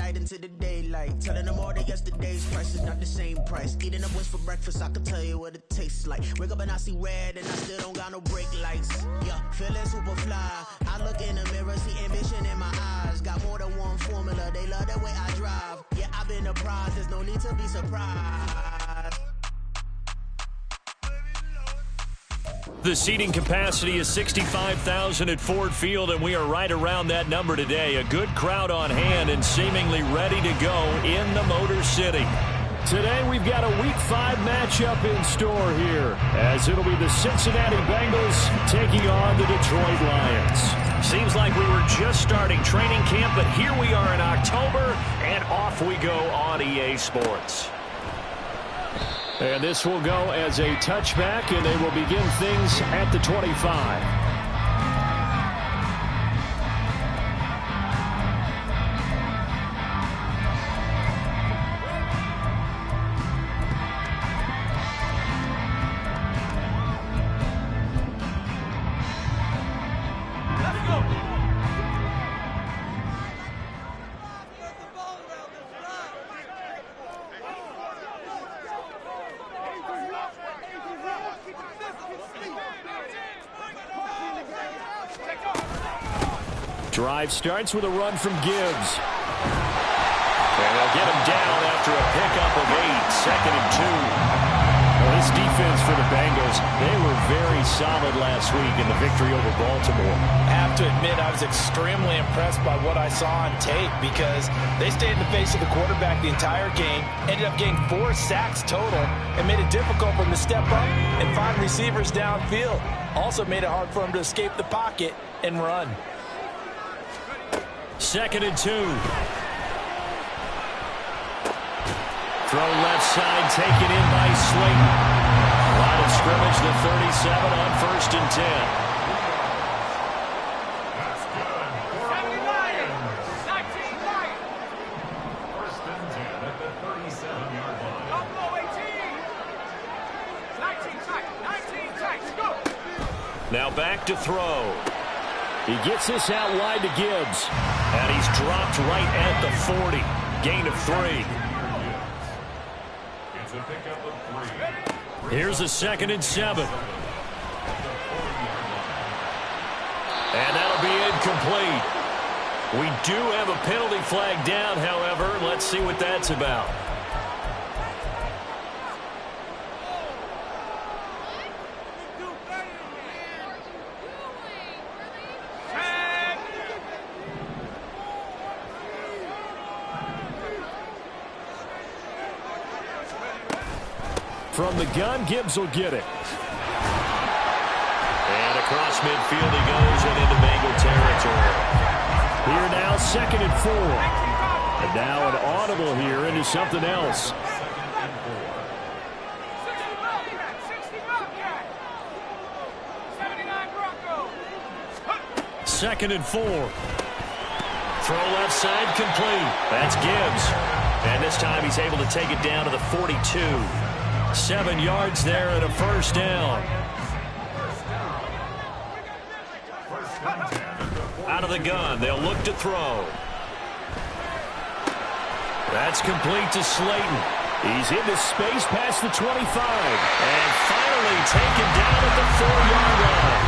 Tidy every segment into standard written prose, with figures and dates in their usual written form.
night into the daylight. Telling them all that yesterday's price is not the same price. Eating up wings for breakfast, I can tell you what it tastes like. Wake up and I see red and I still don't got no brake lights. Yeah, feeling super fly. I look in the mirror, see ambition in my eyes. Got more than one formula, they love the way I drive. Yeah, I've been apprised, there's no need to be surprised. The seating capacity is 65,000 at Ford Field, and we are right around that number today. A good crowd on hand and seemingly ready to go in the Motor City. Today we've got a Week 5 matchup in store here, as it'll be the Cincinnati Bengals taking on the Detroit Lions. Seems like we were just starting training camp, but here we are in October, and off we go on EA Sports. And this will go as a touchback, and they will begin things at the 25. Drive starts with a run from Gibbs. And they'll get him down after a pickup of 8, 2nd and 2. Well, this defense for the Bengals, they were very solid last week in the victory over Baltimore. I have to admit, I was extremely impressed by what I saw on tape because they stayed in the face of the quarterback the entire game, ended up getting 4 sacks total, and made it difficult for him to step up and find receivers downfield. Also made it hard for him to escape the pocket and run. 2nd and 2. Throw left side, taken in by Slayton. Line of scrimmage, the 37 on 1st and 10. That's good. 70 Lions. 19 Lions. 1st and 10 at the 37-yard line. Don't blow 18. 19 tight. Go. Now back to throw. He gets this out wide to Gibbs. And he's dropped right at the 40. Gain of 3. It's a pickup of 3. Here's a 2nd and 7. And that'll be incomplete. We do have a penalty flag down, however. Let's see what that's about. From the gun, Gibbs will get it. And across midfield he goes and into Bengal territory. Here now, 2nd and 4. And now an audible here into something else. 2nd and 4. Throw left side complete. That's Gibbs. And this time he's able to take it down to the 42. 7 yards there and a 1st down. Out of the gun, they'll look to throw. That's complete to Slayton. He's into space past the 25. And finally taken down at the 4-yard line.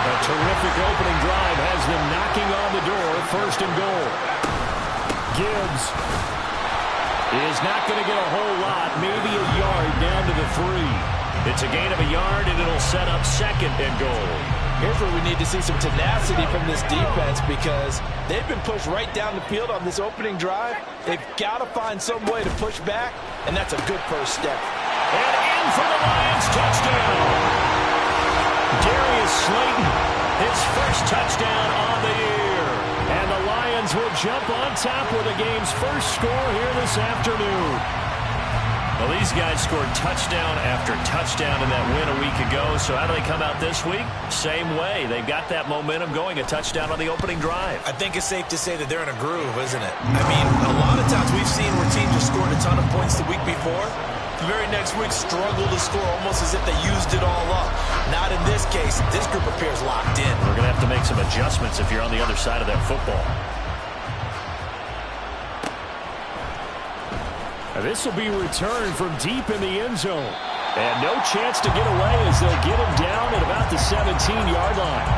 A terrific opening drive has them knocking on the door, 1st and goal. Gibbs is not going to get a whole lot, maybe a yard down to the 3. It's a gain of a yard, and it'll set up 2nd and goal. Here's where we need to see some tenacity from this defense because they've been pushed right down the field on this opening drive. They've got to find some way to push back, and that's a good first step. And in for the Lions, touchdown. Darius Slayton, his first touchdown on the year. And the Lions will jump on top with the game's first score here this afternoon. Well, these guys scored touchdown after touchdown in that win a week ago. So how do they come out this week? Same way. They've got that momentum going, a touchdown on the opening drive. I think it's safe to say that they're in a groove, isn't it? I mean, a lot of times we've seen where teams have scored a ton of points the week before. The very next week struggle to score almost as if they used it all up. Not in this case. This group appears locked in. We're going to have to make some adjustments if you're on the other side of that football. This will be returned from deep in the end zone. And no chance to get away as they'll get him down at about the 17-yard line.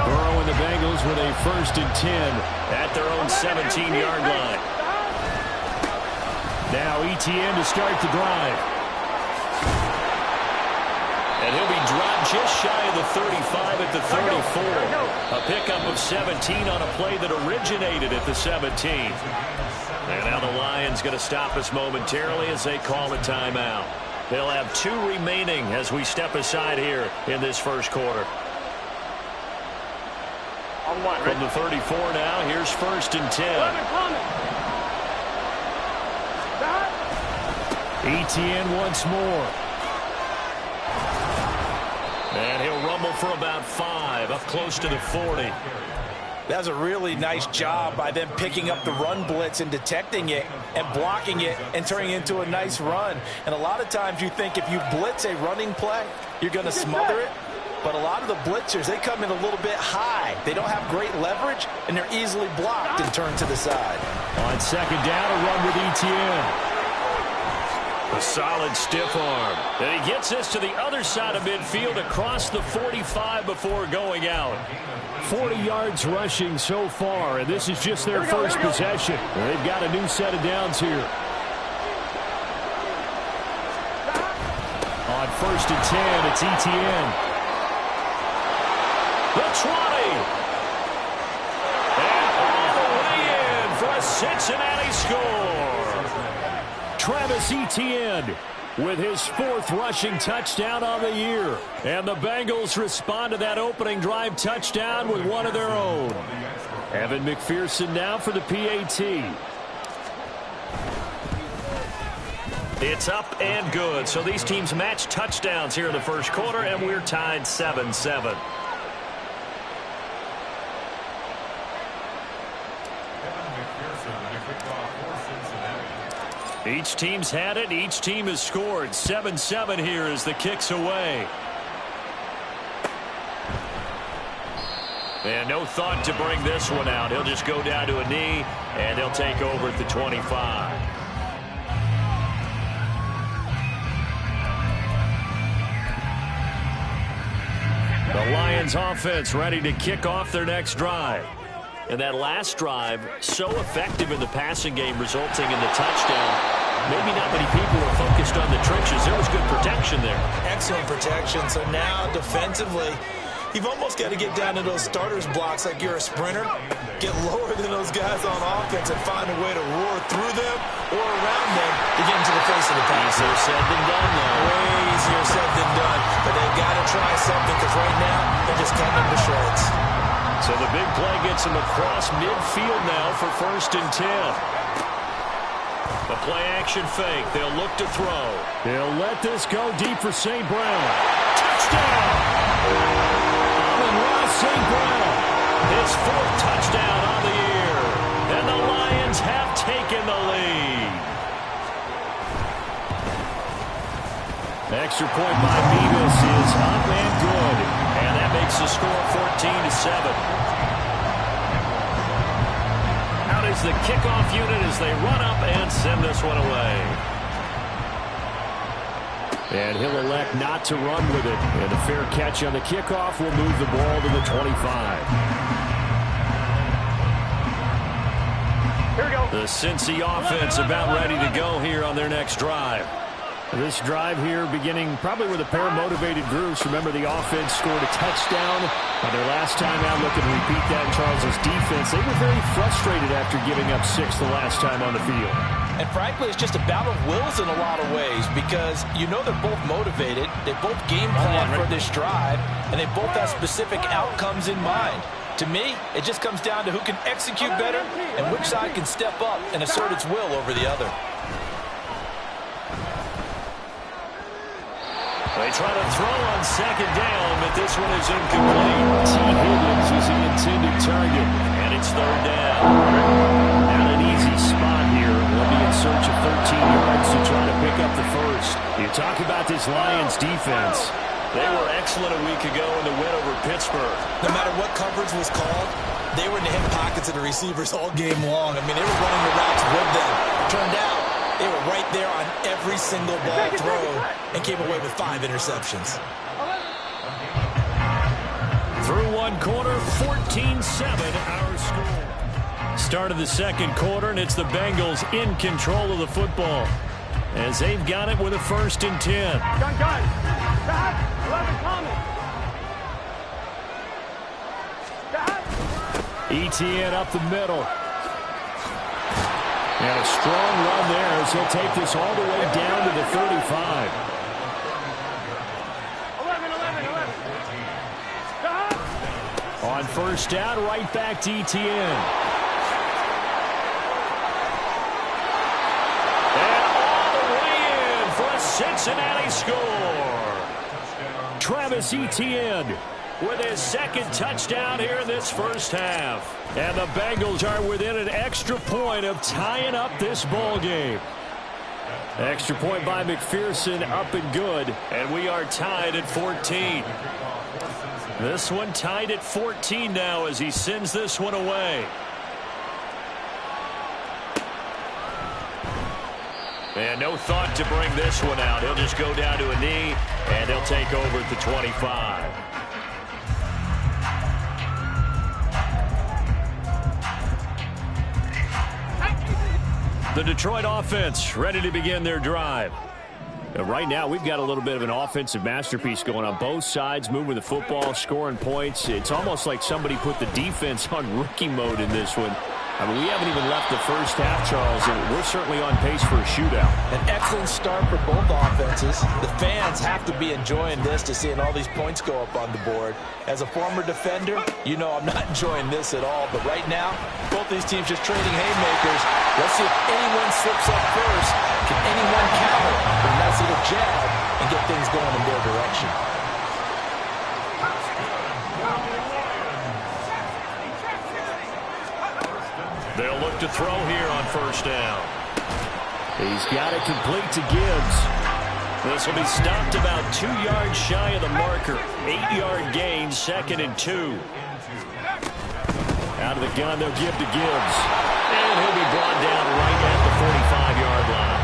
Burrow and the Bengals with a 1st and 10 at their own 17-yard line. Now ETN to start the drive. And he'll be dropped just shy of the 35 at the 34. A pickup of 17 on a play that originated at the 17. And now the Lions going to stop us momentarily as they call a timeout. They'll have 2 remaining as we step aside here in this first quarter. From the 34 now, here's 1st and 10. ETN once more. And he'll rumble for about 5, up close to the 40. That's a really nice job by them picking up the run blitz and detecting it and blocking it and turning it into a nice run. And a lot of times you think if you blitz a running play, you're going to smother it. But a lot of the blitzers, they come in a little bit high. They don't have great leverage, and they're easily blocked and turned to the side. On 2nd down, a run with ETN. A solid stiff arm. And he gets this to the other side of midfield across the 45 before going out. 40 yards rushing so far, and this is just their first possession. They've got a new set of downs here. On 1st and 10, it's ETN. The 20. And all the way in for a Cincinnati score. Travis Etienne with his 4th rushing touchdown on the year. And the Bengals respond to that opening drive touchdown with one of their own. Evan McPherson now for the PAT. It's up and good. So these teams match touchdowns here in the first quarter, and we're tied 7-7. Each team's had it. Each team has scored. 7-7 here as the kick's away. And no thought to bring this one out. He'll just go down to a knee, and he'll take over at the 25. The Lions offense ready to kick off their next drive. And that last drive, so effective in the passing game, resulting in the touchdown. Maybe not many people are focused on the trenches. There was good protection there. Excellent protection. So now, defensively, you've almost got to get down to those starters blocks like you're a sprinter. Get lower than those guys on offense and find a way to roar through them or around them to get into the face of the pass. Easier said than done, though. Way easier said than done. But they've got to try something because right now, they're just cutting them to shreds. So the big play gets him across midfield now for 1st and 10. The play-action fake. They'll look to throw. They'll let this go deep for St. Brown. Touchdown! Amon-Ra St. Brown. His 4th touchdown on the year. And the Lions have taken the lead. Extra point by Beavis is up and good. And that makes the score 14-7. Out is the kickoff unit as they run up and send this one away. And he'll elect not to run with it. And a fair catch on the kickoff will move the ball to the 25. Here we go. The Cincy offense about ready to go here on their next drive. This drive here beginning probably with a pair of motivated groups. Remember, the offense scored a touchdown on their last time out. Looking to repeat that in Charles's defense. They were very frustrated after giving up 6 the last time on the field. And frankly, it's just a battle of wills in a lot of ways because you know they're both motivated. They both game plan for this drive, and they both have specific outcomes in mind. To me, it just comes down to who can execute better and which side can step up and assert its will over the other. They try to throw on 2nd down, but this one is incomplete. T. Higgins is the intended target, and it's 3rd down. Not an easy spot here. They'll be in search of 13 yards to try to pick up the first. You talk about this Lions defense. They were excellent a week ago in the win over Pittsburgh. No matter what coverage was called, they were in the hip pockets of the receivers all game long. I mean, they were running the routes with them. Turned out, they were right there on every single ball thrown and came away with 5 interceptions. Through one quarter, 14-7 our score. Start of the second quarter, and it's the Bengals in control of the football as they've got it with a 1st and 10. Gun. 11 coming. ETN up the middle. And a strong run there as he'll take this all the way down to the 35. 11. On 1st down, right back to ETN. And all the way in for a Cincinnati score. Travis Etienne With his 2nd touchdown here in this first half. And the Bengals are within an extra point of tying up this ball game. Extra point by McPherson, up and good. And we are tied at 14. This one tied at 14 now as he sends this one away. And no thought to bring this one out. He'll just go down to a knee, and he'll take over at the 25. The Detroit offense ready to begin their drive. Right now, we've got a little bit of an offensive masterpiece going on both sides, moving the football, scoring points. It's almost like somebody put the defense on rookie mode in this one. I mean, we haven't even left the first half, Charles, and we're certainly on pace for a shootout. An excellent start for both offenses. The fans have to be enjoying this to seeing all these points go up on the board. As a former defender, you know I'm not enjoying this at all. But right now, both these teams just trading haymakers. Let's see if anyone slips up first. Can anyone counter with a nice little jab and get things going in their direction? They'll look to throw here on 1st down. He's got it complete to Gibbs. This will be stopped about 2 yards shy of the marker. 8-yard gain, 2nd and 2. Out of the gun, they'll give to Gibbs. And he'll be brought down right at the 45-yard line.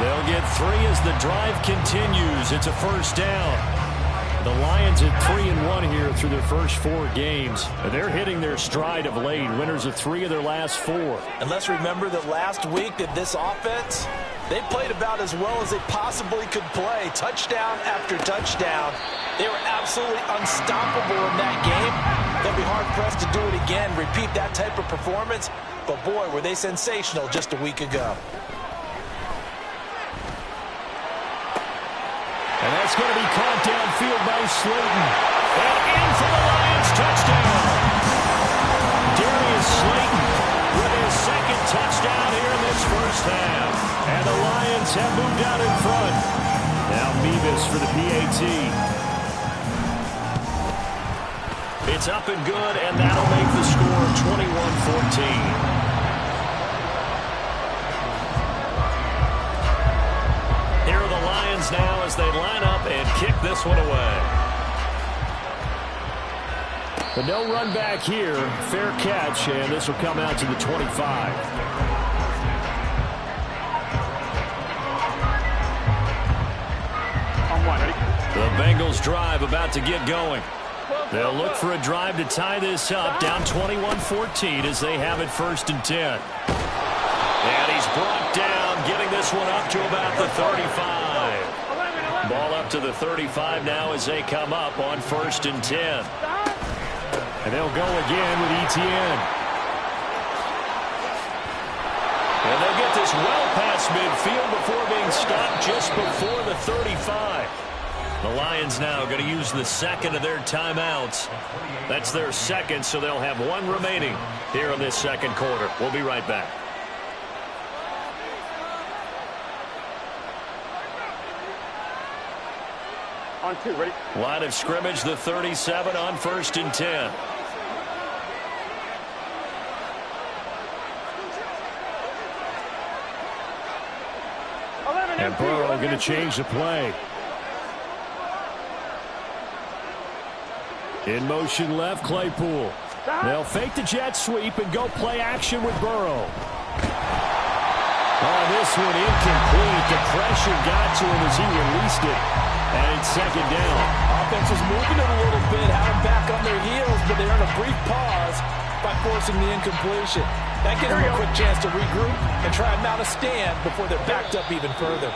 They'll get 3 as the drive continues. It's a 1st down. The Lions at 3-1 here through their first 4 games. They're hitting their stride of late. Winners of 3 of their last 4. And let's remember that last week that this offense, they played about as well as they possibly could play. Touchdown after touchdown. They were absolutely unstoppable in that game. They'll be hard-pressed to do it again, repeat that type of performance. But, boy, were they sensational just a week ago. And that's going to be caught downfield by Slayton. And in for the Lions touchdown. Darius Slayton with his 2nd touchdown here in this first half. And the Lions have moved out in front. Now Mevis for the PAT. It's up and good, and that'll make the score 21-14. Here are the Lions now as they line up and kick this one away. But no run back here. Fair catch, and this will come out to the 25. The Bengals drive about to get going. They'll look for a drive to tie this up, down 21-14 as they have it 1st and 10. And he's brought down, getting this one up to about the 35. Ball up to the 35 now as they come up on 1st and 10. And they'll go again with ETN. And they'll get this well past midfield before being stopped just before the 35. The Lions now going to use the 2nd of their timeouts. That's their 2nd, so they'll have 1 remaining here in this 2nd quarter. We'll be right back. On 2, ready? Line of scrimmage, the 37 on 1st and 10. And Burrow going to change the play. In motion left, Claypool. They'll fake the jet sweep and go play action with Burrow. Oh, this one incomplete. The pressure got to him as he released it. And it's second down. Offense was moving it a little bit, had them back on their heels, but they're in a brief pause by forcing the incompletion. That gives them a quick chance to regroup and try and mount a stand before they're backed up even further.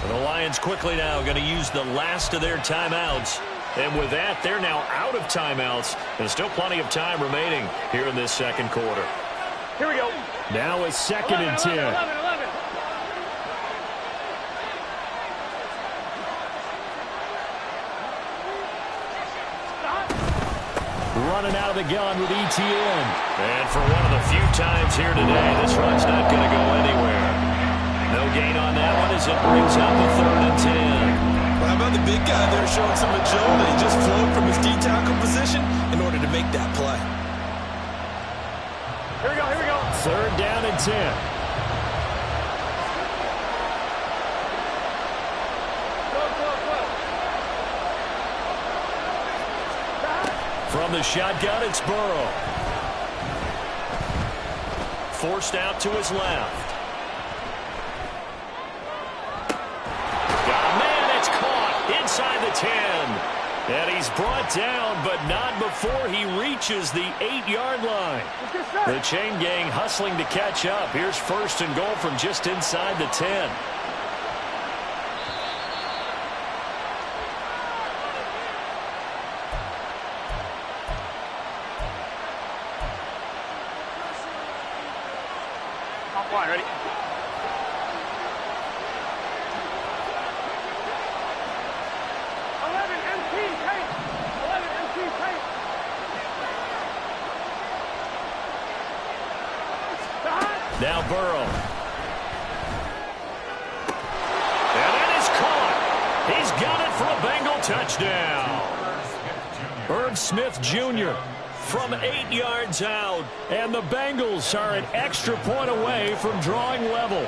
The Lions quickly now going to use the last of their timeouts. And with that, they're now out of timeouts. There's still plenty of time remaining here in this second quarter. Here we go. Now it's second and 10. 11. Running out of the gun with ETN. And for one of the few times here today, this run's not going to go anywhere. No gain on that one as it brings up a 3rd and 10. Well, how about the big guy there showing some agility, just flowed from his D-tackle position in order to make that play. Here we go. 3rd down and 10. From the shotgun, it's Burrow. Forced out to his left. Got a man, it's caught inside the 10. And he's brought down, but not before he reaches the 8-yard line. The chain gang hustling to catch up. Here's 1st and goal from just inside the 10. Line, ready? 11 MT tape. 11 MT tape. Now Burrow. And that is caught. He's got it for a Bengal touchdown. Irv Smith Jr. from 8 yards out. And the Bengals are an extra point away from drawing level.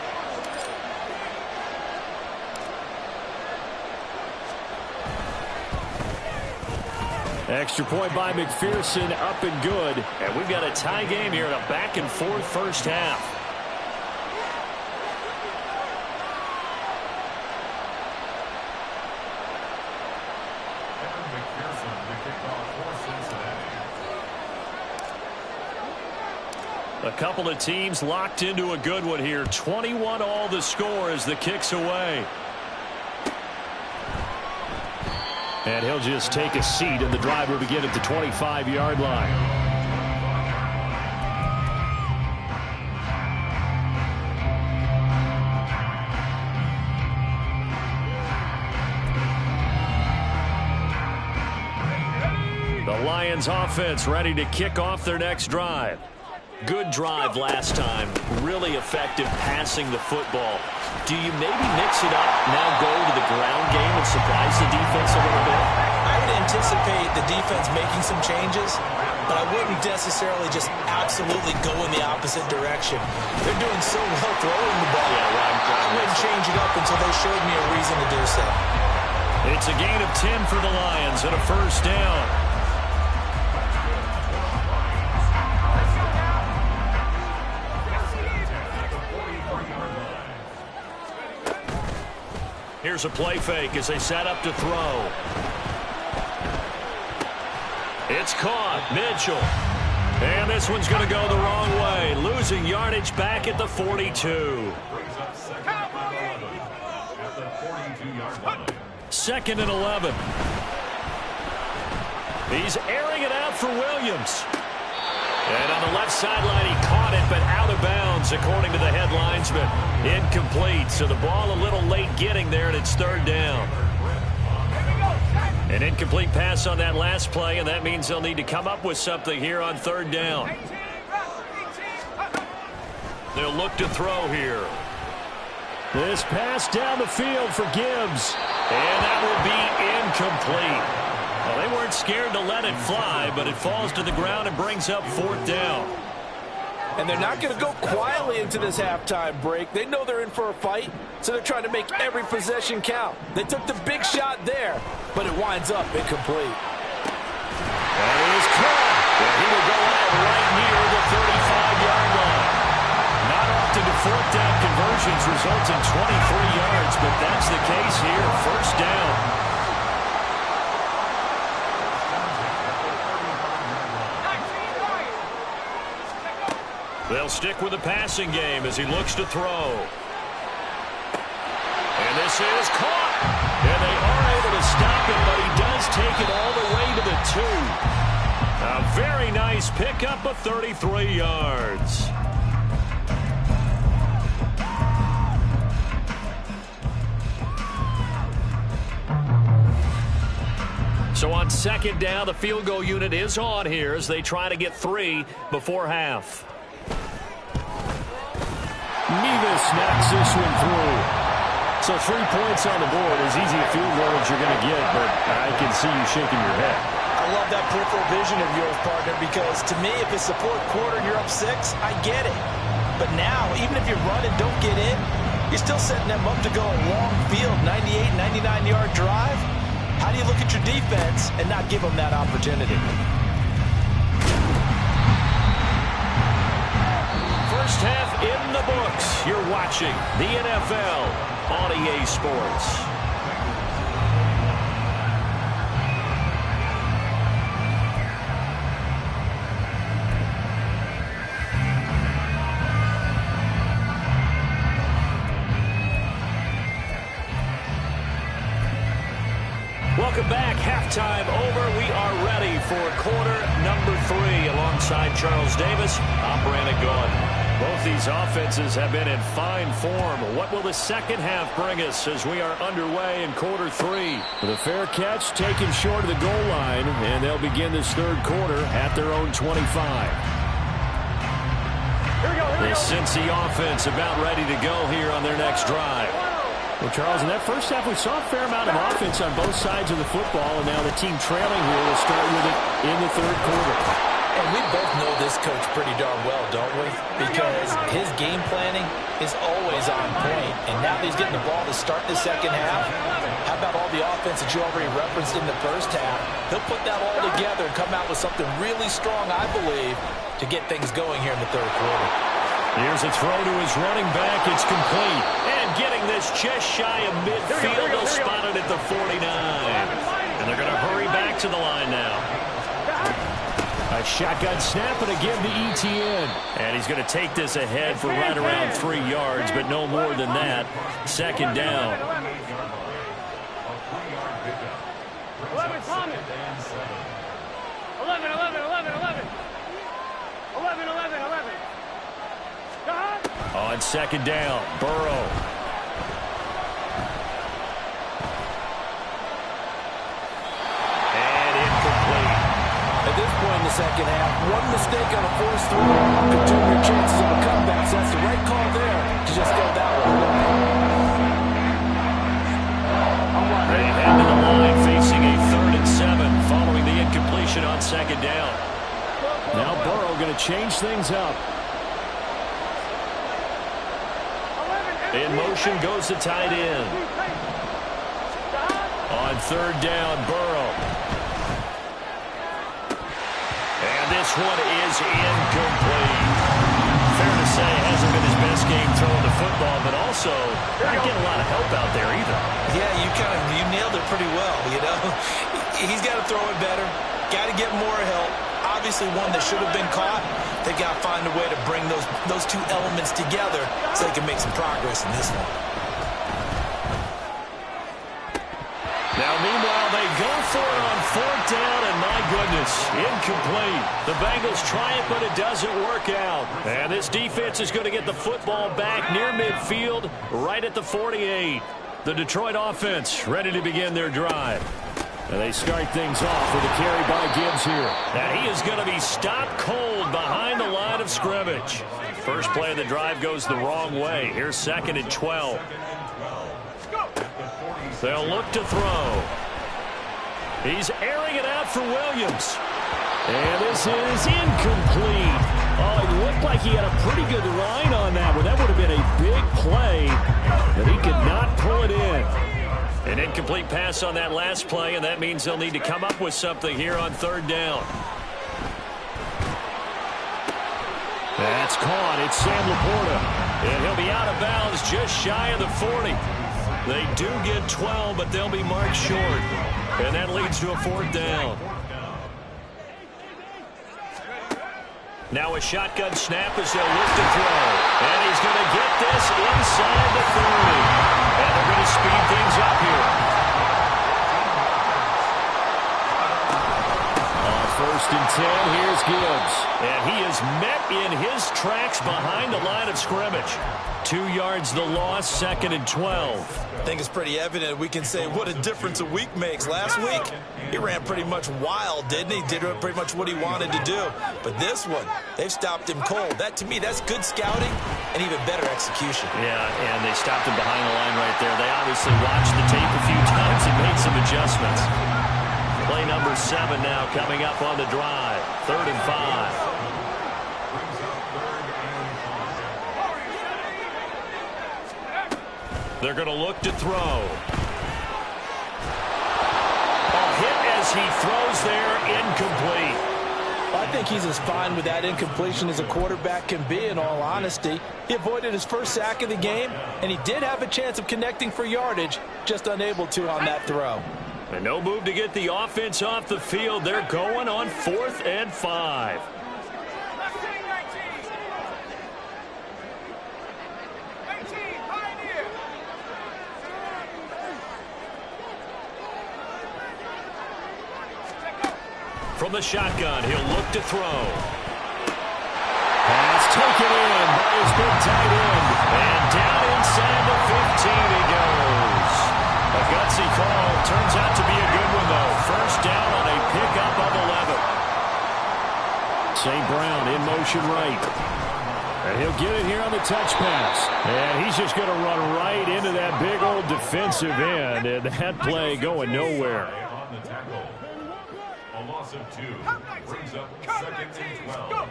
Extra point by McPherson, up and good. And we've got a tie game here in a back-and-forth first half. A couple of teams locked into a good one here. 21 all the score as the kick's away. And he'll just take a seat, and the drive will begin at the 25-yard line. The Lions offense ready to kick off their next drive. Good drive last time. Really effective passing the football. Do you maybe mix it up, now go to the ground game and surprise the defense a little bit? I would anticipate the defense making some changes, but I wouldn't necessarily just absolutely go in the opposite direction. They're doing so well throwing the ball. Yeah, right. I wouldn't change it up until they showed me a reason to do so. It's a gain of 10 for the Lions and a first down. Here's a play fake as they set up to throw. It's caught. Mitchell. And this one's going to go the wrong way. Losing yardage back at the 42. 2nd and 11. He's airing it out for Williams. And on the left sideline, he caught it, but out of bounds, according to the head linesman. Incomplete, so the ball a little late getting there, and it's 3rd down. An incomplete pass on that last play, and that means they'll need to come up with something here on 3rd down. They'll look to throw here. This pass down the field for Gibbs. And that will be incomplete. Well, they weren't scared to let it fly, but it falls to the ground and brings up 4th down. And they're not going to go quietly into this halftime break. They know they're in for a fight, so they're trying to make every possession count. They took the big shot there, but it winds up incomplete. That is caught. And he will go out right near the 35-yard line. Not often do fourth down conversions result in 23 yards, but that's the case here. First down. They'll stick with the passing game as he looks to throw. And this is caught. And they are able to stop him, but he does take it all the way to the 2. A very nice pickup of 33 yards. So on second down, the field goal unit is on here as they try to get 3 before half. Nevis knocks this one through. So 3 points on the board, as easy a field goal as you're going to get, but I can see you shaking your head. I love that peripheral vision of yours, partner, because to me, if it's the fourth quarter and you're up 6, I get it. But now, even if you run and don't get in, you're still setting them up to go a long field, 98, 99-yard drive. How do you look at your defense and not give them that opportunity? First half in the books. You're watching the NFL on EA Sports. Welcome back. Halftime over. We are ready for quarter number 3 alongside Charles Davis. I'm Brandon Gaudin. Both these offenses have been in fine form. What will the second half bring us as we are underway in quarter 3? The fair catch taken short of the goal line, and they'll begin this third quarter at their own 25. The Cincy offense about ready to go here on their next drive. Well, Charles, in that first half, we saw a fair amount of offense on both sides of the football, and now the team trailing here will start with it in the third quarter. And we both know this coach pretty darn well, don't we? Because his game planning is always on point. And now that he's getting the ball to start the second half, how about all the offense that you already referenced in the first half? He'll put that all together and come out with something really strong, I believe, to get things going here in the third quarter. Here's a throw to his running back. It's complete. And getting this just shy of midfield. They'll spot it at the 49. And they're going to hurry back to the line now. A shotgun snap and again to Etienne. And he's going to take this ahead for right around 3 yards, but no more than that. Second down. 11, Thomas. 11, 11, 11, 11. 11, 11, 11. On second down, Burrow. And incomplete. At this point in the second half, one mistake on a forced throw could turn your chances of a comeback. So that's the right call there to just go that way. They head to the line facing a 3rd and 7 following the incompletion on second down. Now Burrow going to change things up. In motion goes the tight end. On third down, Burrow. And this one is incomplete. Fair to say, hasn't been his best game throwing the football, but also not getting a lot of help out there either. Yeah, you nailed it pretty well, you know. He's got to throw it better. Got to get more help. Obviously one that should have been caught. They got to find a way to bring those two elements together so they can make some progress in this one. Now, meanwhile, they go for it on fourth down, and my goodness, incomplete. The Bengals try it, but it doesn't work out. And this defense is going to get the football back near midfield, right at the 48. The Detroit offense ready to begin their drive. And they start things off with a carry by Gibbs here. And he is going to be stopped cold behind the line of scrimmage. First play of the drive goes the wrong way. Here's 2nd and 12. They'll look to throw. He's airing it out for Williams. And this is incomplete. Oh, it looked like he had a pretty good line on that one. That would have been a big play, but he could not pull it in. An incomplete pass on that last play, and that means they'll need to come up with something here on third down. That's caught. It's Sam Laporta. And he'll be out of bounds just shy of the 40. They do get 12, but they'll be marked short. And that leads to a fourth down. Now a shotgun snap as they'll look to throw. And he's going to get this inside the 30. And they're going to speed things up here. First and 10, here's Gibbs. And he is met in his tracks behind the line of scrimmage. 2 yards the loss, second and 12. I think it's pretty evident we can say what a difference a week makes. Last week, he ran pretty much wild, didn't he? Did pretty much what he wanted to do. But this one, they've stopped him cold. That, to me, that's good scouting and even better execution. Yeah, and they stopped him behind the line right there. They obviously watched the tape a few times and made some adjustments. Play number 7 now coming up on the drive. 3rd and 5. They're going to look to throw. A hit as he throws there, incomplete. I think he's as fine with that incompletion as a quarterback can be, in all honesty. He avoided his first sack of the game, and he did have a chance of connecting for yardage, just unable to on that throw. And no move to get the offense off the field. They're going on 4th and 5. From the shotgun, he'll look to throw. Pass taken in by his big tight end. And down inside the 15 he goes. A gutsy call. Turns out to be a good one, though. First down on a pickup of 11. St. Brown in motion right. And he'll get it here on the touch pass. And he's just going to run right into that big old defensive end. And that play going nowhere. On the tackle. A loss of 2 brings up 2nd and 12.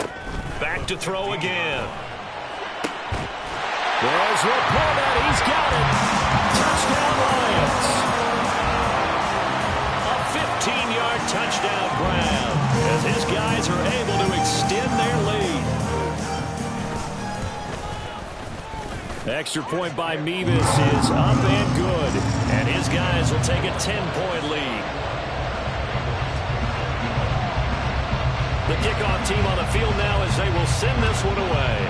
Back to throw again. There's Laporta. He's got it. Touchdown Lions. A 15-yard touchdown grab as his guys are able to extend their lead. Extra point by Mevis is up and good. And his guys will take a 10-point lead. The kickoff team on the field now as they will send this one away.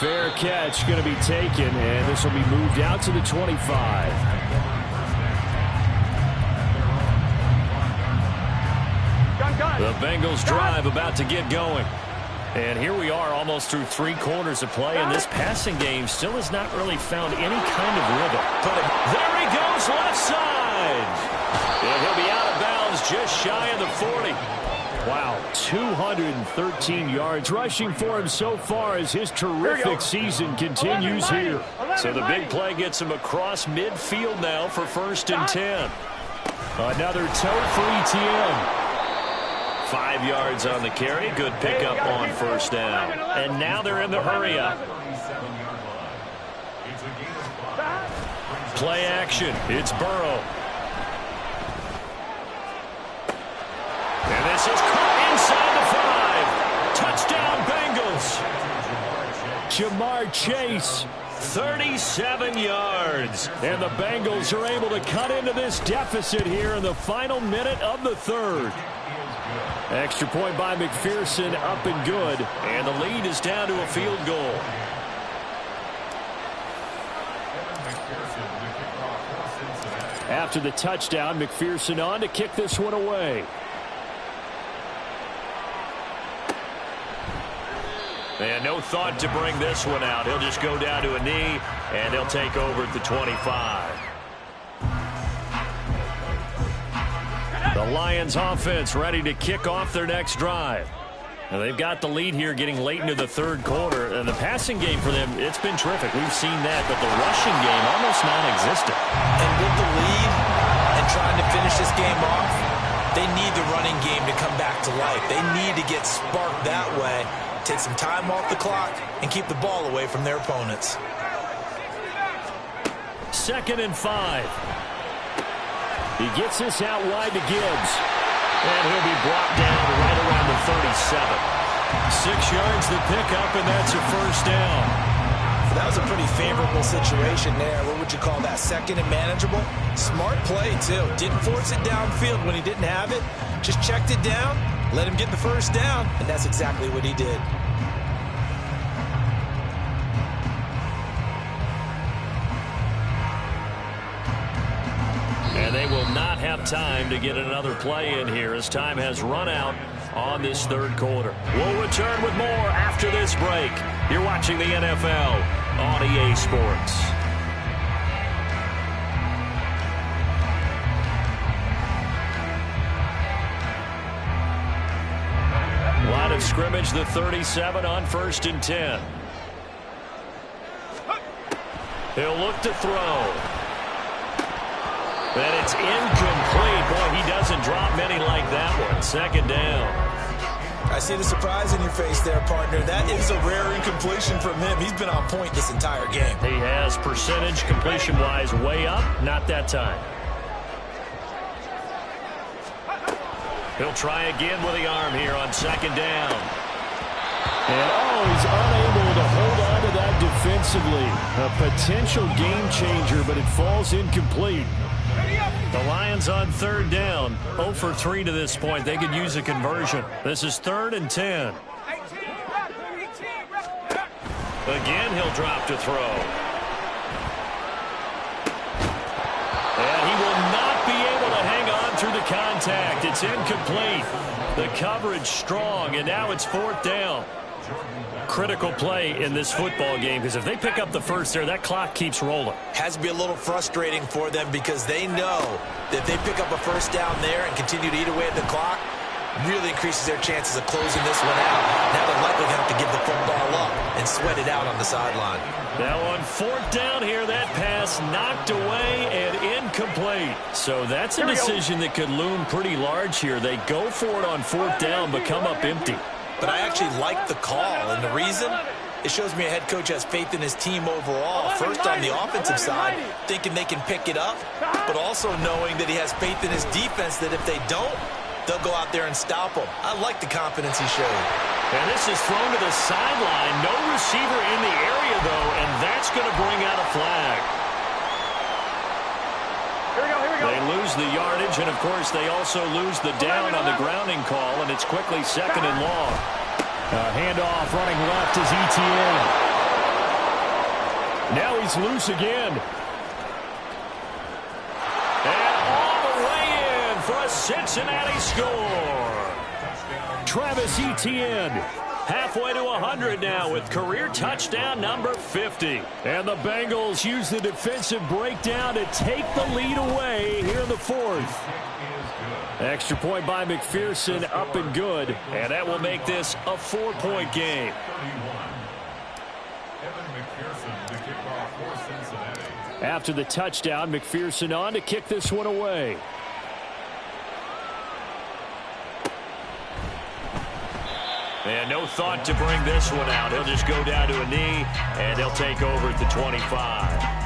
Fair catch going to be taken, and this will be moved out to the 25. The Bengals drive about to get going. And here we are almost through 3 quarters of play, and this passing game still has not really found any kind of rhythm. There he goes, left side. And he'll be out of bounds just shy of the 40. Wow, 213 yards rushing for him so far as his terrific season continues here. So the big play gets him across midfield now for 1st and 10. Another toe for ETN. 5 yards on the carry. Good pickup on 1st down. And now they're in the hurry up. Play action. It's Burrow. And this is caught inside the 5. Touchdown Bengals. Jamar Chase. 37 yards. And the Bengals are able to cut into this deficit here in the final minute of the 3rd. Extra point by McPherson, up and good. And the lead is down to a field goal. After the touchdown, McPherson on to kick this one away. And no thought to bring this one out. He'll just go down to a knee, and he'll take over at the 25. The Lions offense ready to kick off their next drive. Now they've got the lead here getting late into the 3rd quarter. And the passing game for them, it's been terrific. We've seen that, but the rushing game almost non-existent. And with the lead and trying to finish this game off, They need the running game to come back to life. They need to get sparked that way, take some time off the clock, and keep the ball away from their opponents. 2nd and 5. He gets this out wide to Gibbs. And he'll be brought down right around the 37. 6 yards the pickup, and that's a first down. That was a pretty favorable situation there. What would you call that? 2nd and manageable? Smart play, too. Didn't force it downfield when he didn't have it. Just checked it down, let him get the first down, and that's exactly what he did. And they will not have time to get another play in here as time has run out on this 3rd quarter. We'll return with more after this break. You're watching the NFL on EA Sports. Line of scrimmage, the 37 on 1st and 10. He'll look to throw. And it's incomplete. Boy, he doesn't drop many like that one. 2nd down. I see the surprise in your face there, partner. That is a rare incompletion from him. He's been on point this entire game. He has percentage completion-wise way up. Not that time. He'll try again with the arm here on 2nd down. And he's unable to hold on to that defensively. A potential game changer, but it falls incomplete. The Lions on 3rd down. 0 for 3 to this point. They could use a conversion. This is 3rd and 10. Again, he'll drop to throw. And he will not be able to hang on through the contact. It's incomplete. The coverage strong, and now it's 4th down. Critical play in this football game, because if they pick up the first there, that clock keeps rolling. Has to be a little frustrating for them because they know that if they pick up a first down there and continue to eat away at the clock, really increases their chances of closing this one out. Now they're likely going to have to give the football up and sweat it out on the sideline. Now on 4th down here, that pass knocked away and incomplete. So that's a decision that could loom pretty large here. They go for it on 4th down, but come up empty. But I actually like the call, and the reason? It shows me a head coach has faith in his team overall. First, on the offensive side, thinking they can pick it up, but also knowing that he has faith in his defense that if they don't, they'll go out there and stop them. I like the confidence he showed. And this is thrown to the sideline. No receiver in the area, though, and that's going to bring out a flag. They lose the yardage, and, of course, they also lose the down on the grounding call, and it's quickly 2nd and long. Handoff running left is ETN. Now he's loose again. And all the way in for a Cincinnati score. Travis Etienne. Halfway to 100 now with career touchdown number 50. And the Bengals use the defensive breakdown to take the lead away here in the 4th. Extra point by McPherson, up and good. And that will make this a 4-point game. After the touchdown, McPherson on to kick this one away. And no thought to bring this one out. He'll just go down to a knee, and they'll take over at the 25.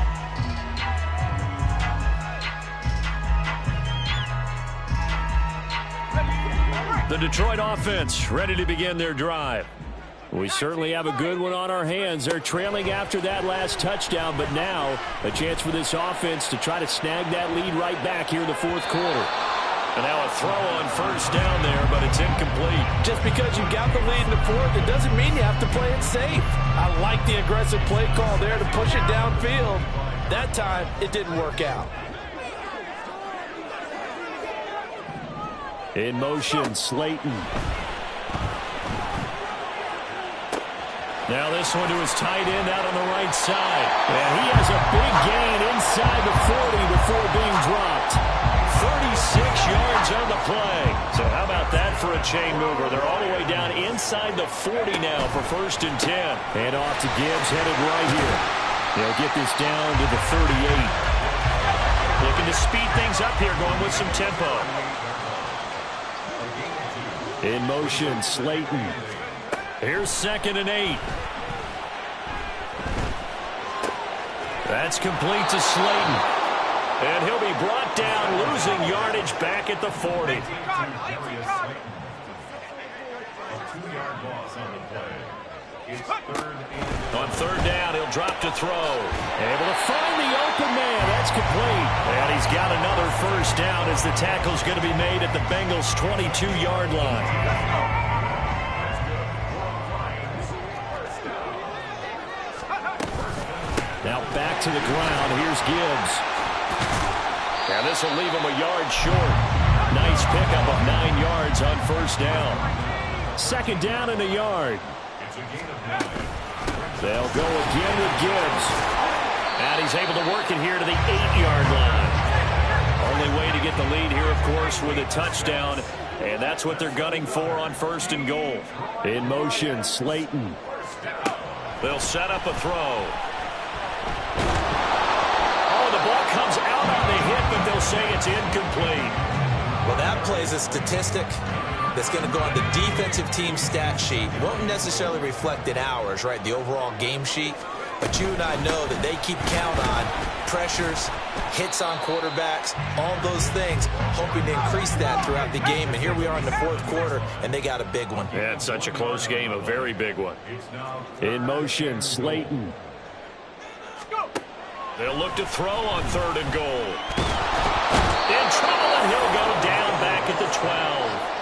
The Detroit offense ready to begin their drive. We certainly have a good one on our hands. They're trailing after that last touchdown, but now a chance for this offense to try to snag that lead right back here in the 4th quarter. And now a throw on 1st down there, but it's incomplete. Just because you got the lead in the 4th, it doesn't mean you have to play it safe. I like the aggressive play call there to push it downfield. That time, it didn't work out. In motion, Slayton. Now this one to his tight end out on the right side. And he has a big gain inside the 40 before being dropped. 36 yards on the play. So how about that for a chain mover? They're all the way down inside the 40 now for 1st and 10. And off to Gibbs, headed right here. They'll get this down to the 38. Looking to speed things up here, going with some tempo. In motion, Slayton. Here's 2nd and 8. That's complete to Slayton. And he'll be brought down, losing yardage back at the 40. A 2-yard loss on the play. It's 3rd and... On 3rd down, he'll drop to throw. Able to find the open man. That's complete. And he's got another 1st down as the tackle's going to be made at the Bengals' 22-yard line. Now back to the ground. Here's Gibbs. And this will leave him a yard short. Nice pickup of 9 yards on 1st down. 2nd down and a yard. It's a gain of 9. They'll go again with Gibbs. And he's able to work it here to the 8-yard line. Only way to get the lead here, of course, with a touchdown. And that's what they're gunning for on 1st and goal. In motion, Slayton. They'll set up a throw. Oh, the ball comes out on the hip, but they'll say it's incomplete. Well, that plays a statistic that's going to go on the defensive team stat sheet. Won't necessarily reflect in ours, right, the overall game sheet. But you and I know that they keep count on pressures, hits on quarterbacks, all those things, hoping to increase that throughout the game. And here we are in the 4th quarter, and they got a big one. Yeah, it's such a close game, a very big one. In motion, Slayton. They'll look to throw on 3rd and goal. In trouble, and he'll go down back at the 12.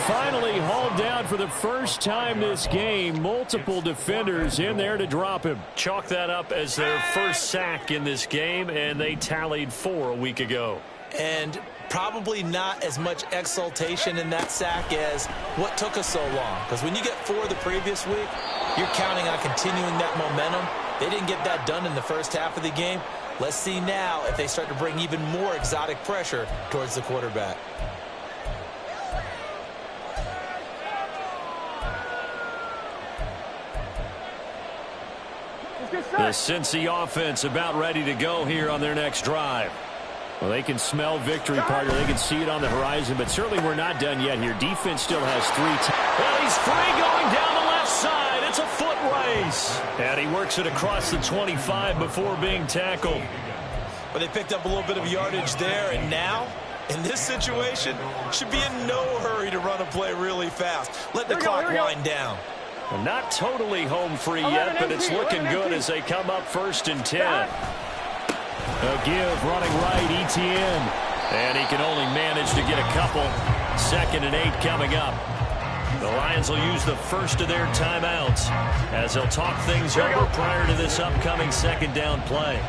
Finally hauled down for the first time this game. Multiple defenders in there to drop him. Chalk that up as their first sack in this game, and they tallied 4 a week ago. And probably not as much exultation in that sack as what took us so long. Because when you get 4 the previous week, you're counting on continuing that momentum. They didn't get that done in the first half of the game. Let's see now if they start to bring even more exotic pressure towards the quarterback. The Cincy offense about ready to go here on their next drive. Well, they can smell victory, partner. They can see it on the horizon, but certainly we're not done yet here. Defense still has 3 Well, he's free going down the left side. It's a foot race. And he works it across the 25 before being tackled. But they picked up a little bit of yardage there, and now, in this situation, should be in no hurry to run a play really fast. Let the clock wind down. Well, not totally home free yet, but it's looking good as they come up 1st and 10. A give running right, Etienne. And he can only manage to get a couple. 2nd and 8 coming up. The Lions will use the first of their timeouts as they'll talk things over prior to this upcoming 2nd down play.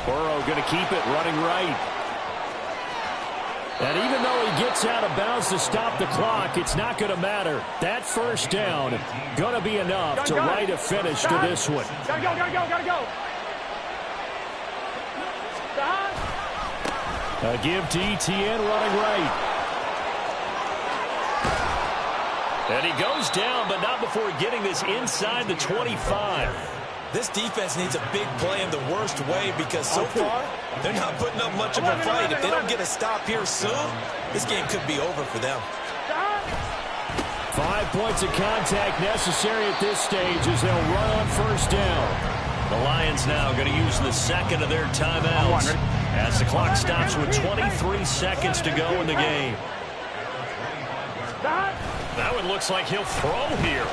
Burrow going to keep it running right. And even though he gets out of bounds to stop the clock, it's not going to matter. That 1st down going to be enough to write a finish to this one. Gotta go. A give to Etienne running right. And he goes down, but not before getting this inside the 25. This defense needs a big play in the worst way because so far, they're not putting up much of a fight. If they don't get a stop here soon, this game could be over for them. 5 points of contact necessary at this stage as they'll run on 1st down. The Lions now going to use the 2nd of their timeouts as the clock stops with 23 seconds to go in the game. That one looks like he'll throw here.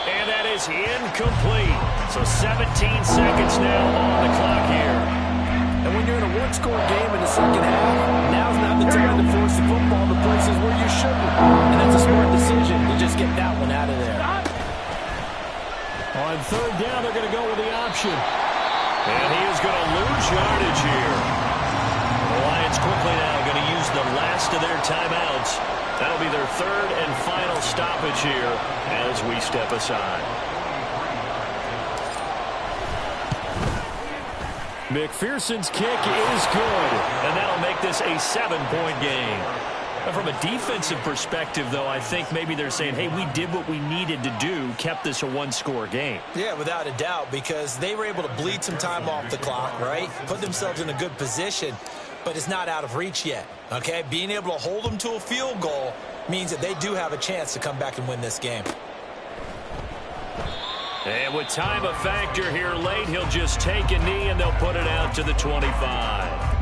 And that is incomplete. So 17 seconds now on the clock here. And when you're in a one-score game in the 2nd half, now's not the time to force the football to places where you shouldn't. And that's a smart decision to just get that one out of there. On 3rd down, they're going to go with the option. And he is going to lose yardage here. The Lions quickly now going to use the last of their timeouts. That'll be their 3rd and final stoppage here as we step aside. McPherson's kick is good. And that'll make make this a 7-point game. But from a defensive perspective, though, I think maybe they're saying, hey, we did what we needed to do, kept this a one-score game. Yeah, without a doubt, because they were able to bleed some time off the clock, right? Put themselves in a good position, but it's not out of reach yet, okay? Being able to hold them to a field goal means that they do have a chance to come back and win this game. And with time a factor here late, he'll just take a knee and they'll put it out to the 25.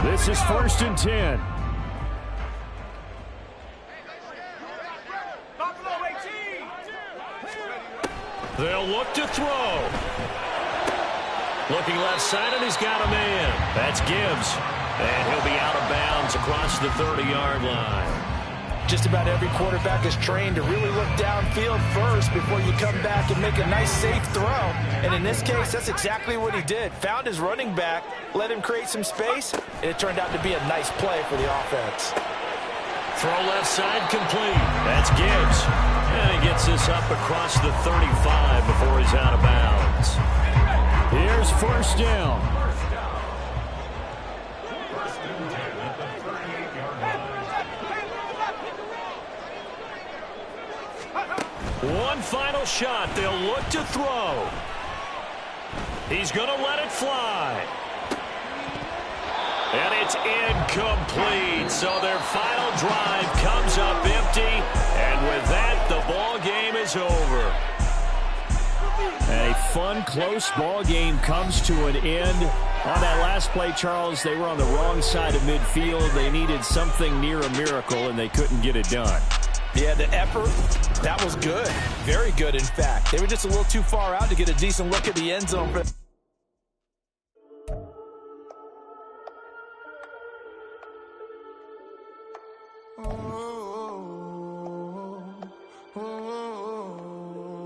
This is 1st and 10. They'll look to throw. Looking left side, and he's got a man. That's Gibbs. And he'll be out of bounds across the 30-yard line. Just about every quarterback is trained to really look downfield first before you come back and make a nice, safe throw. And in this case, that's exactly what he did. Found his running back, let him create some space, and it turned out to be a nice play for the offense. Throw left side complete. That's Gibbs. And he gets this up across the 35 before he's out of bounds. Here's 1st down. One final shot. They'll look to throw. He's going to let it fly. And it's incomplete. So their final drive comes up empty. And with that, the ball game is over. A fun, close ball game comes to an end. On that last play, Charles, they were on the wrong side of midfield. They needed something near a miracle, and they couldn't get it done. Yeah, the effort, that was good. Very good, in fact. They were just a little too far out to get a decent look at the end zone.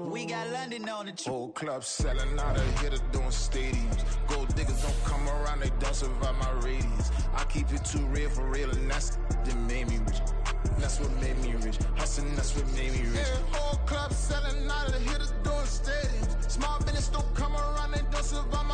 We got London on the trip. Whole club selling out of hitter doing stadiums. Gold diggers don't come around, they don't survive my radius. I keep it too real for real, and that's that made me rich. That's what made me rich. Hustling, that's what made me rich. Yeah, whole club selling out of hitters doing stadiums. Small business don't come around, they don't survive